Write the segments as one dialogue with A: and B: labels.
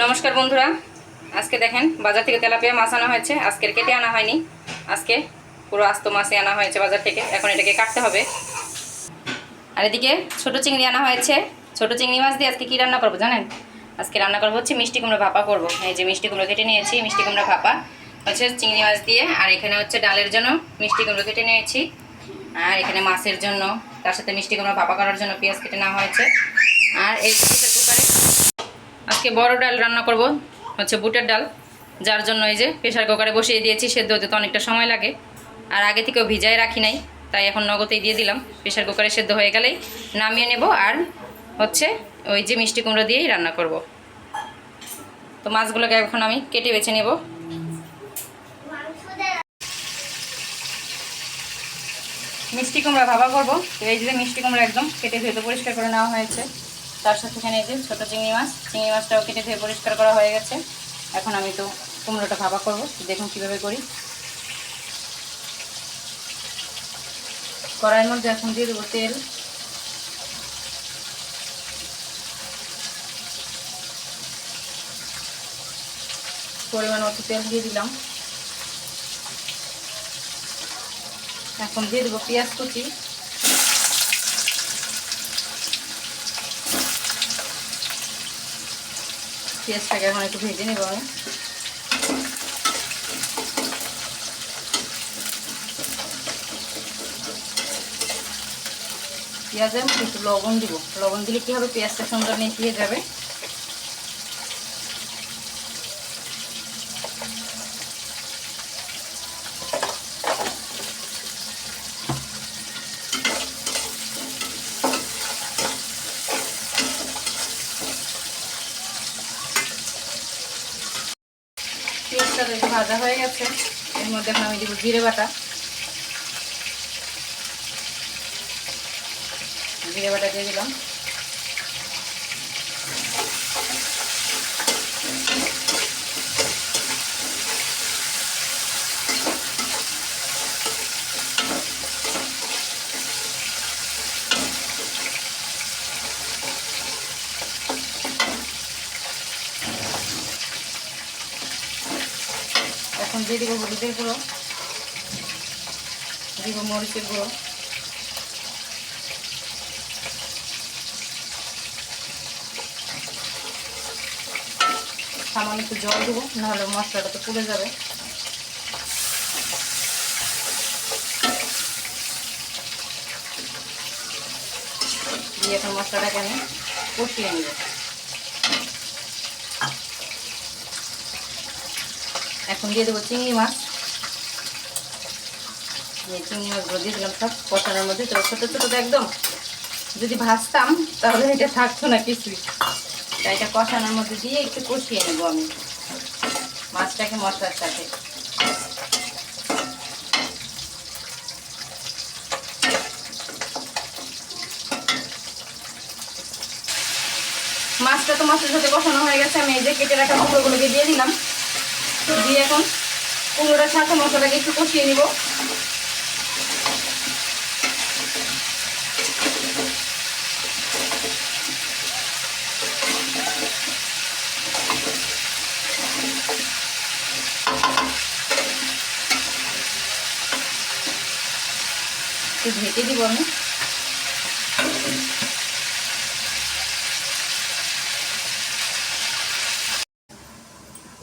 A: নমস্কার বন্ধুরা, আজকে দেখেন বাজার থেকে তেলাপিয়া মাছ আনা হয়েছে। আজকের কেটে আনা হয়নি, আজকে পুরো আস্ত মাছই আনা হয়েছে বাজার থেকে। এখন এটাকে কাটতে হবে। আর এদিকে ছোট চিংড়ি আনা হয়েছে। ছোট চিংড়ি মাছ দিয়ে আজকে কী রান্না করবো জানেন? আজকে রান্না করবো হচ্ছে মিষ্টি কুমড়ো ভাপা করবো। এই যে মিষ্টি কুমড়ো কেটে নিয়েছি, মিষ্টি কুমড়ো ভাপা হচ্ছে চিংড়ি মাছ দিয়ে। আর এখানে হচ্ছে ডালের জন্য মিষ্টি কুমড়ো কেটে নিয়েছি। আর এখানে মাছের জন্য, তার সাথে মিষ্টি কুমড়ো ভাপা করার জন্য পেঁয়াজ কেটে নেওয়া হয়েছে। আর এই প্রেসার কুকারে আজকে বড় ডাল রান্না করব, হচ্ছে বুটের ডাল, যার জন্য এই যে প্রেসার কুকারে বসিয়ে দিয়েছি। সেদ্ধ হতে তো অনেকটা সময় লাগে, আর আগে থেকেও ভিজায় রাখি নাই, তাই এখন নগদেই দিয়ে দিলাম। প্রেসার কুকারে সেদ্ধ হয়ে গেলেই নামিয়ে নেব। আর হচ্ছে ওই যে মিষ্টি কুমড়ো দিয়েই রান্না করব। তো মাছগুলোকে এখন আমি কেটে বেছে নেব। মিষ্টি কুমড়া ভাপা করব। তো এই যে মিষ্টি কুমড়া একদম কেটে ধুয়ে পরিষ্কার করে নেওয়া হয়েছে। তার সাথে এখানে এই যে ছোটো চিংড়ি মাছটাও কেটে ধুয়ে পরিষ্কার করা হয়ে গেছে। এখন আমি তো কুমড়োটা ভাপা করব, দেখুন কীভাবে করি। কড়াইয়ের মধ্যে এখন দিয়ে দেবো তেল। পরিমাণ মতো তেল দিয়ে দিলাম। এখন দিয়ে দেবো পেঁয়াজ কুচি। পেঁয়াজটাকে এখন একটু ভেজে নেব আমি। পেঁয়াজে একটু লবণ দিব। লবণ দিলে কী হবে, পেঁয়াজটা সুন্দর মিশিয়ে যাবে। পেঁয়াজটা একটু ভাজা হয়ে গেছে, এর মধ্যে এখন আমি দিব জিরে বাটা। জিরে বাটা দিয়ে দিলাম। এখন দিয়ে দিব হলুদের গুঁড়ো, দিব মরিচের গুঁড়ো, সামান্য একটু জল দেবো, নাহলে মশলাটা তো পুড়ে যাবে। দিয়ে এখন মশলাটাকে আমি কষিয়ে নেব। এখন দিয়ে দেবো চিংড়ি মাছ। চিংড়ি মাছগুলো দিয়ে দিলাম সব কষানোর মধ্যে। তো ছোটো ছোটো একদম যদি ভাজতাম তাহলে এটা থাকতো না কিছুই। তাই এটা কষানোর মধ্যে দিয়ে একটু কষিয়ে নেব আমি মাছটাকে মশলার সাথে। মাছটা তো মশলার সাথে কষানো হয়ে গেছে। আমি এই যে কেটে রাখা কুমড়োগুলোকে দিয়ে দিলাম। দিয়ে এখন কুমড়োটার সাথে মশলাটাকে একটু কষিয়ে নিব। একটু ঢেকে দিব আমি।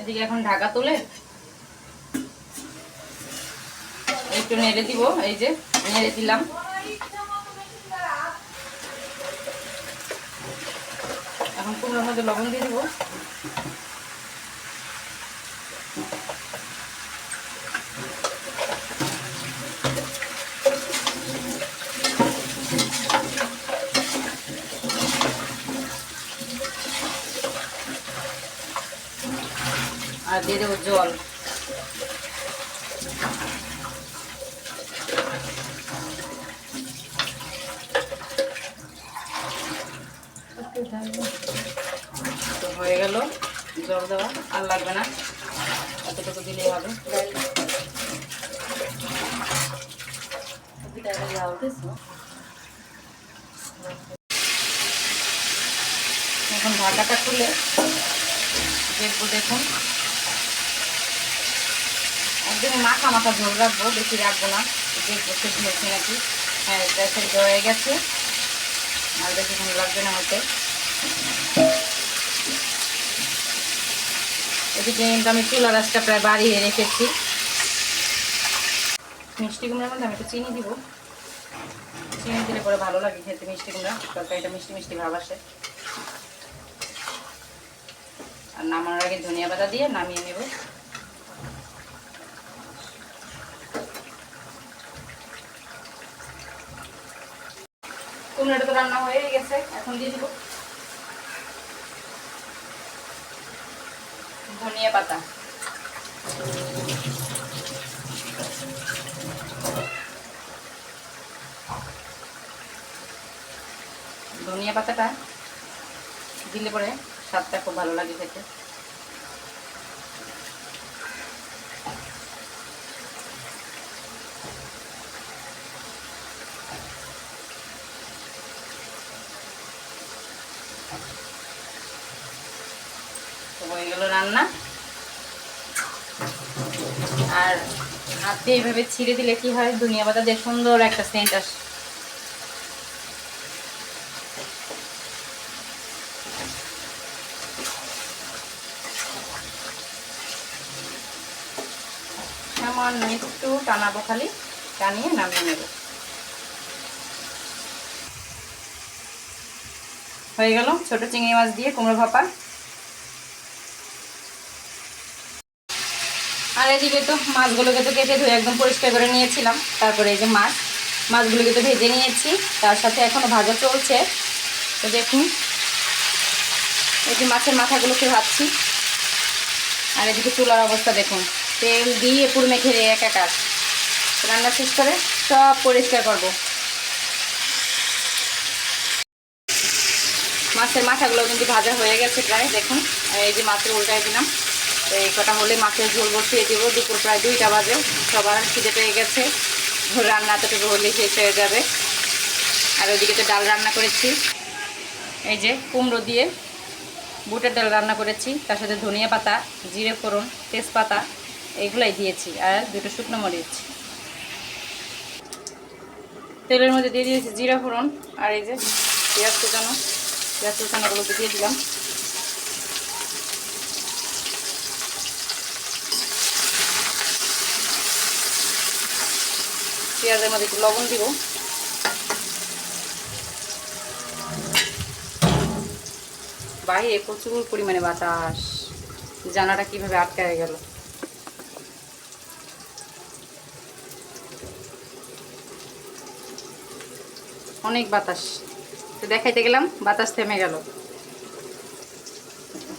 A: এদিকে এখন ঢাকা তুলে একটু নেড়ে দিব। এই যে নেড়ে দিলাম। এখন কুমড়োর মধ্যে লবণ দিয়ে দিব। আর দিয়ে দেবো জল। তো হয়ে গেল জল দেওয়া, আর লাগবে না, এতটুকু দিলেই হবে। এখন ঢাকাটা খুলে দেখবো দেখুন, একদমই মাখা মাখা ঝোল রাখবো, বেশি রাখবো না। দেখবো সেদ্ধ হচ্ছে নাকি। হ্যাঁ, এটা সেদ্ধ হয়ে গেছে, আর বেশিক্ষণ লাগবে না হতে। এদিকে কিন্তু আমি চুলা রাসটা প্রায় বাড়িয়ে রেখেছি। মিষ্টি কুমড়ার মধ্যে আমি একটু চিনি দিব, চিনি দিলে পরে ভালো লাগে খেতে মিষ্টি কুমড়া, তরকারিটা মিষ্টি মিষ্টি ভাব আসে। আর নামানোর আগে ধনিয়া পাতা দিয়ে নামিয়ে নেব। কুমড়াটা তো রান্না হয়ে গেছে, এখন দিয়ে দিব ধনিয়া পাতা। ধনিয়া পাতাটা দিলে পরে স্বাদটা খুব ভালো লাগে খেতে। তো হয়ে গেল রান্না। আর হাত দিয়ে এইভাবে ছিঁড়ে দিলে কি হয়, ধনিয়া পাতা দিয়ে সুন্দর একটা সেন্ট আসে। সামান্য একটু টানাবো, খালি টানিয়ে নামিয়ে নেব। হয়ে গেল ছোট চিংড়ি মাছ দিয়ে কুমড়ো ভাপা। আর এদিকে তো মাছগুলোকে তো কেটে ধুয়ে একদম পরিষ্কার করে নিয়েছিলাম। তারপরে এই যে মাছগুলোকে তো ভেজে নিয়েছি, তার সাথে এখনও ভাজা চলছে। তো দেখুন, এই যে মাছের মাথাগুলোকে ভাজছি। আর এদিকে চুলার অবস্থা দেখুন, তেল দিয়ে পুরো মেখে একাকার। রান্না শেষ করে সব পরিষ্কার করব। মাছের মাথাগুলো কিন্তু ভাজা হয়ে গেছে প্রায়, দেখুন। এই যে মাছের উল্টায় দিলাম। তো এই কটা হলে মাছের ঝোল বসিয়ে দেবো। দুপুর প্রায় 2টা বাজে, সবার খিদে পেয়ে গেছে। রান্না এতটুকু হলেই শেষ হয়ে যাবে। আর ওইদিকে তো ডাল রান্না করেছি, এই যে কুমড়ো দিয়ে বুটের ডাল রান্না করেছি। তার সাথে ধনিয়া পাতা, জিরে ফোড়ন, তেজপাতা এইগুলাই দিয়েছি, আর 2টো শুকনো মরিচ। তেলের মধ্যে দিয়ে দিয়েছি জিরা ফোড়ন, আর এই যে পেঁয়াজ কুচানোগুলোকে দিয়ে দিলাম। পেঁয়াজের মধ্যে একটু লবণ দিব। বাইরে প্রচুর পরিমাণে বাতাস, জানালাটা কিভাবে আটকায় গেল। অনেক বাতাস। তো দেখাইতে গেলাম, বাতাস থেমে গেল।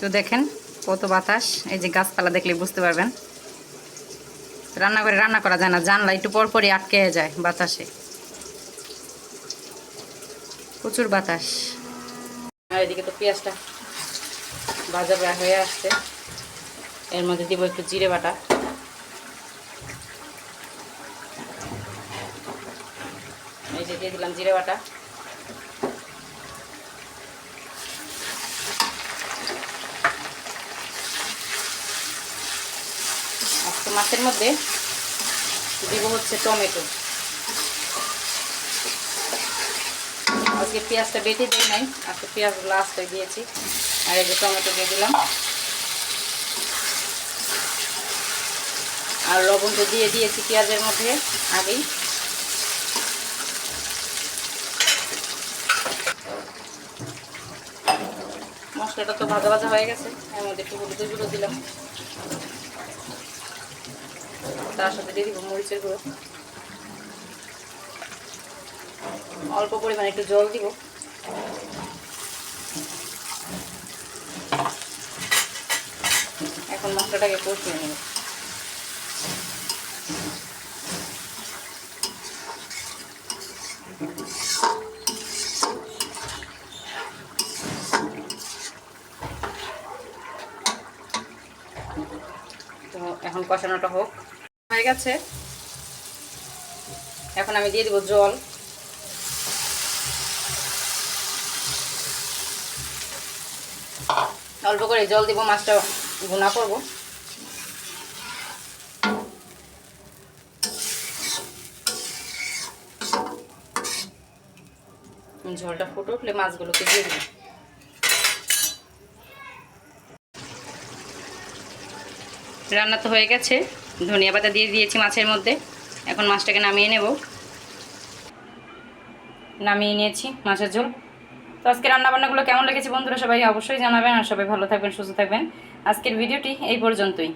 A: তো দেখেন কত বাতাস, এই যে গাছপালা দেখলে বুঝতে পারবেন। রান্নাঘরে রান্না করা যায় না, জানলা একটু পরপরই আটকে যায় বাতাসে, প্রচুর বাতাস। আর এদিকে তো পেঁয়াজটা ভাজা প্রায় হয়ে আসছে। এর মধ্যে দিব একটু জিরে বাটা। এই যে দিয়ে দিলাম জিরে বাটা। আজকে মাছের মধ্যে দিব হচ্ছে টমেটো। আজকে পেঁয়াজটা বেটে দিই নাই, আজকে পেঁয়াজগুলো আস্তে দিয়েছি। আর এই যে টমেটো দিয়ে দিলাম, আর লবণ তো দিয়ে দিয়েছি পেঁয়াজের মধ্যে আগেই। মশলাটা তো ভাজা ভাজা হয়ে গেছে, এর মধ্যে একটু হলুদের গুঁড়ো দিলাম, তার সাথে দিয়ে দিব মরিচের গুঁড়ো। অল্প পরিমাণে একটু জল দিব। এখন মশলাটাকে কষিয়ে নেব। তো এখন কষানোটা হোক, হয়ে গেছে। এখন আমি দিয়ে দিব জল। অল্প করে জল দিব, মাছটা ভুনা করব। ঝোলটা ফুটে উঠলে মাছগুলোকে দিয়ে দিই। রান্না তো হয়ে গেছে, ধনিয়া পাতা দিয়ে দিয়েছি মাছের মধ্যে। এখন মাছটাকে নামিয়ে নেব। নামিয়ে নিয়েছি মাছের ঝোল। তো আজকে রান্নাবান্নাগুলো কেমন লেগেছে বন্ধুরা সবাই অবশ্যই জানাবেন, আর সবাই ভালো থাকবেন, সুস্থ থাকবেন। আজকের ভিডিওটি এই পর্যন্তই।